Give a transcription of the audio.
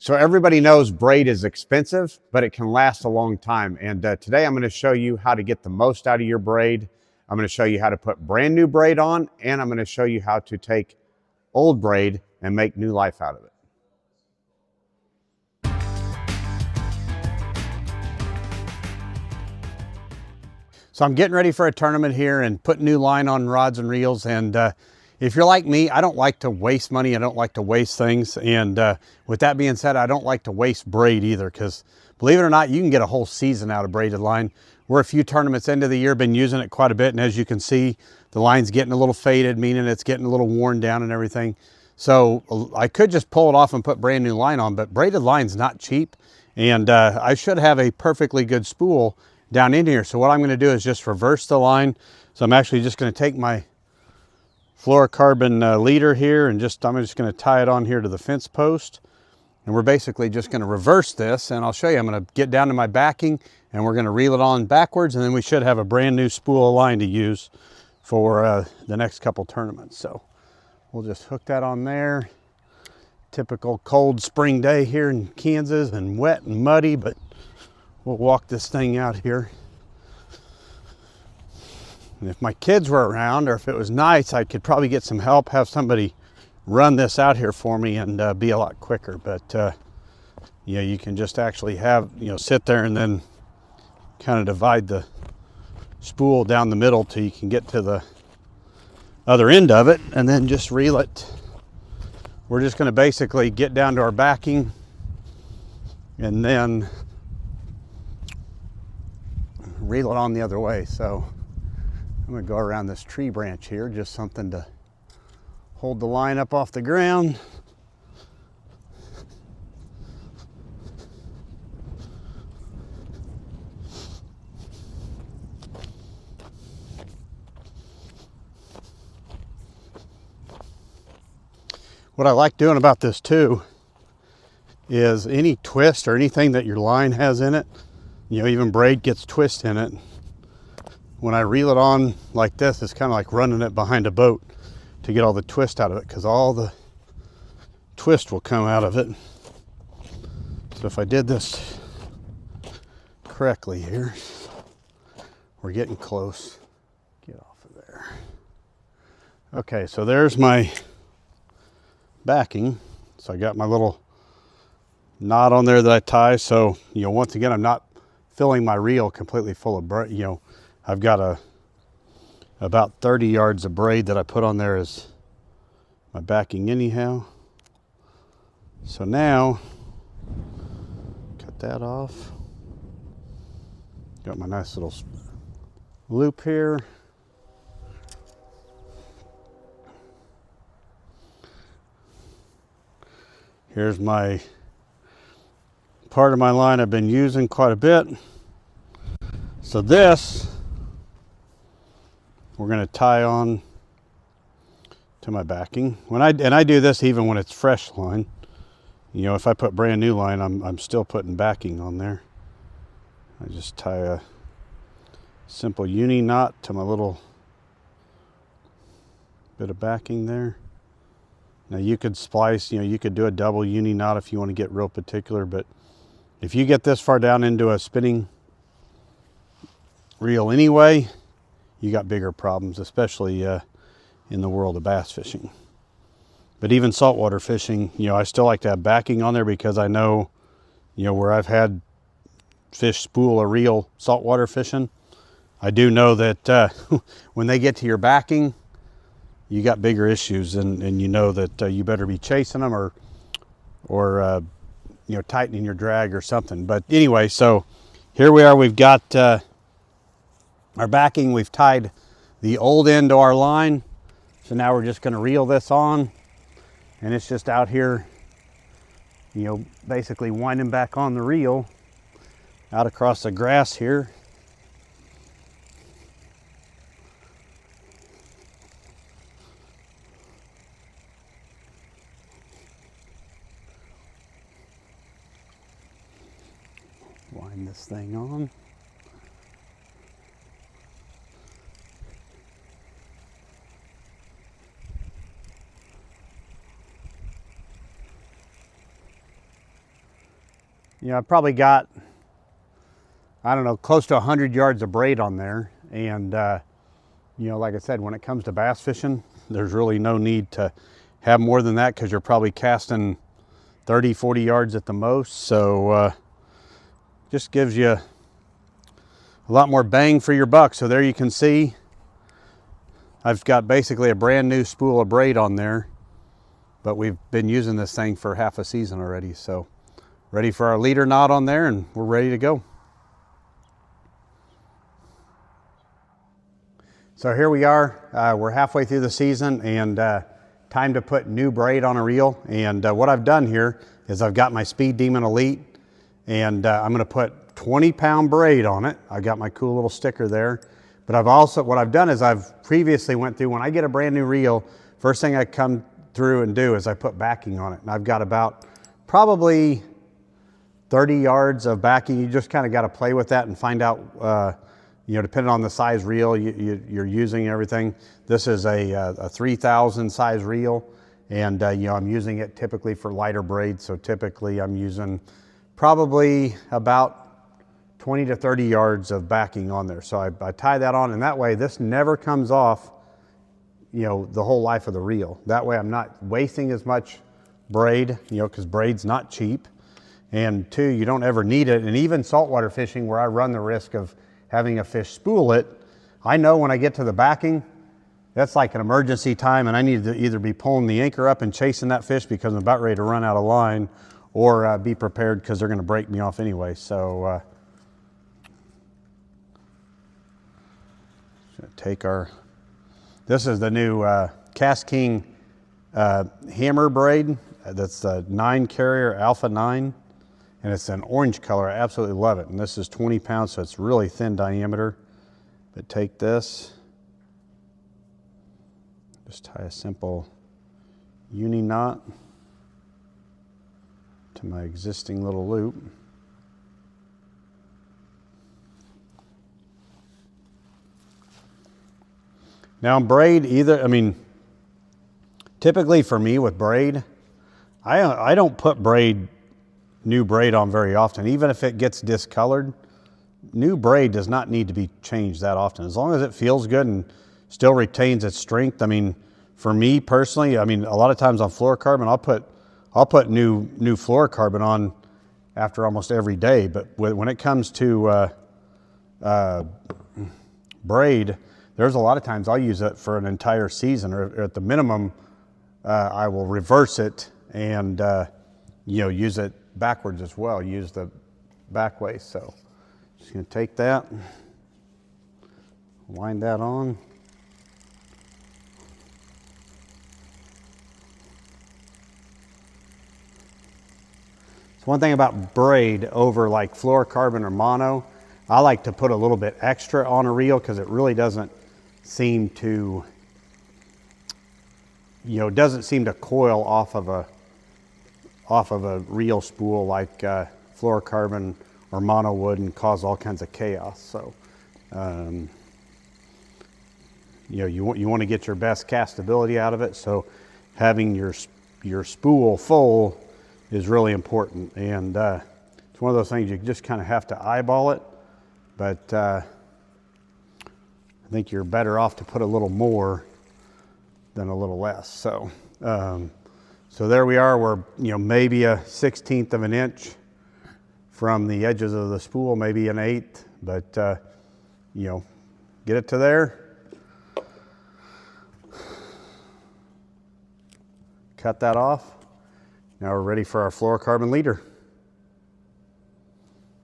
So everybody knows braid is expensive, but it can last a long time. And today I'm going to show you how to get the most out of your braid. I'm going to show you how to put brand new braid on, and I'm going to show you how to take old braid and make new life out of it. So I'm getting ready for a tournament here and putting new line on rods and reels. And if you're like me, I don't like to waste money. I don't like to waste things. And with that being said, I don't like to waste braid either, because believe it or not, you can get a whole season out of braided line. We're a few tournaments into the year, been using it quite a bit. And as you can see, the line's getting a little faded, meaning it's getting a little worn down and everything. So I could just pull it off and put brand new line on, but braided line's not cheap. And I should have a perfectly good spool down in here. So what I'm going to do is just reverse the line. So I'm actually just going to take my fluorocarbon leader here and I'm just going to tie it on here to the fence post. And we're basically just going to reverse this, and I'll show you. I'm going to get down to my backing and we're going to reel it on backwards, and then we should have a brand new spool of line to use for the next couple tournaments. So we'll just hook that on there. Typical cold spring day here in Kansas, and wet and muddy, but we'll walk this thing out here. And if my kids were around, or if it was nice, I could probably get some help, have somebody run this out here for me, and be a lot quicker. But yeah, you can just actually have, sit there and then kind of divide the spool down the middle till you can get to the other end of it, and then just reel it. We're just going to basically get down to our backing and then reel it on the other way. So I'm going to go around this tree branch here, just something to hold the line up off the ground. What I like doing about this too is any twist or anything that your line has in it, even braid gets twist in it. When I reel it on like this, it's kind of like running it behind a boat to get all the twist out of it, because all the twist will come out of it. So if I did this correctly here, we're getting close. Get off of there. Okay, so there's my backing. So I got my little knot on there that I tie. So, once again, I'm not filling my reel completely full of braid. I've got about 30 yards of braid that I put on there as my backing anyhow. So now, cut that off. Got my nice little loop here. Here's my part of my line I've been using quite a bit. So this, we're going to tie on to my backing. I do this even when it's fresh line. If I put brand new line, I'm still putting backing on there. I just tie a simple uni knot to my little bit of backing there. Now you could splice, you could do a double uni knot if you want to get real particular, but if you get this far down into a spinning reel anyway, you got bigger problems, especially in the world of bass fishing. But even saltwater fishing, I still like to have backing on there, because I know, where I've had fish spool a reel saltwater fishing, I do know that when they get to your backing, you got bigger issues, and you know that you better be chasing them or tightening your drag or something. But anyway, so here we are. We've got our backing. We've tied the old end to our line. So now we're just going to reel this on, and it's just out here, basically winding back on the reel out across the grass here. Wind this thing on. You know, I've probably got, I don't know, close to 100 yards of braid on there. And, you know, like I said, when it comes to bass fishing, there's really no need to have more than that because you're probably casting 30, 40 yards at the most. So just gives you a lot more bang for your buck. So there you can see I've got basically a brand new spool of braid on there, but we've been using this thing for half a season already. So ready for our leader knot on there, and we're ready to go. So here we are, we're halfway through the season, and time to put new braid on a reel. And what I've done here is I've got my Speed Demon Elite, and I'm gonna put 20-pound braid on it. I got my cool little sticker there. But I've also, what I've done is I've previously went through, when I get a brand new reel, first thing I come through and do is I put backing on it. And I've got about probably 30 yards of backing. You just kind of got to play with that and find out, you know, depending on the size reel you're using and everything. This is a 3,000 size reel, and you know, I'm using it typically for lighter braids. So typically I'm using probably about 20 to 30 yards of backing on there. So I tie that on, and that way this never comes off, you know, the whole life of the reel. That way I'm not wasting as much braid, you know, because braid's not cheap. And two, you don't ever need it. And even saltwater fishing, where I run the risk of having a fish spool it, I know when I get to the backing, that's like an emergency time, and I need to either be pulling the anchor up and chasing that fish because I'm about ready to run out of line, or be prepared because they're gonna break me off anyway. So take our, this is the new Cast King hammer braid. That's the 9 carrier Alpha 9, and it's an orange color. I absolutely love it. And this is 20 pounds, so it's really thin diameter. But take this, just tie a simple uni knot to my existing little loop. Now braid, I mean, typically for me with braid, I don't put new braid on very often. Even if it gets discolored, new braid does not need to be changed that often. As long as it feels good and still retains its strength. I mean, for me personally, I mean, a lot of times on fluorocarbon, I'll put new fluorocarbon on after almost every day. But when it comes to braid, there's a lot of times I'll use it for an entire season, or at the minimum, I will reverse it and you know, use it backwards as well. Use the back way. So just gonna take that, wind that on. So one thing about braid over like fluorocarbon or mono, I like to put a little bit extra on a reel because it really doesn't seem to, you know, doesn't seem to coil off of a reel spool like fluorocarbon or mono would, and cause all kinds of chaos. So, you know, you want to get your best castability out of it. So, having your spool full is really important, and it's one of those things you just kind of have to eyeball it. But I think you're better off to put a little more than a little less. So, so there we are. We're, you know, maybe a 1/16 of an inch from the edges of the spool, maybe an 1/8, but you know, get it to there. Cut that off. Now we're ready for our fluorocarbon leader.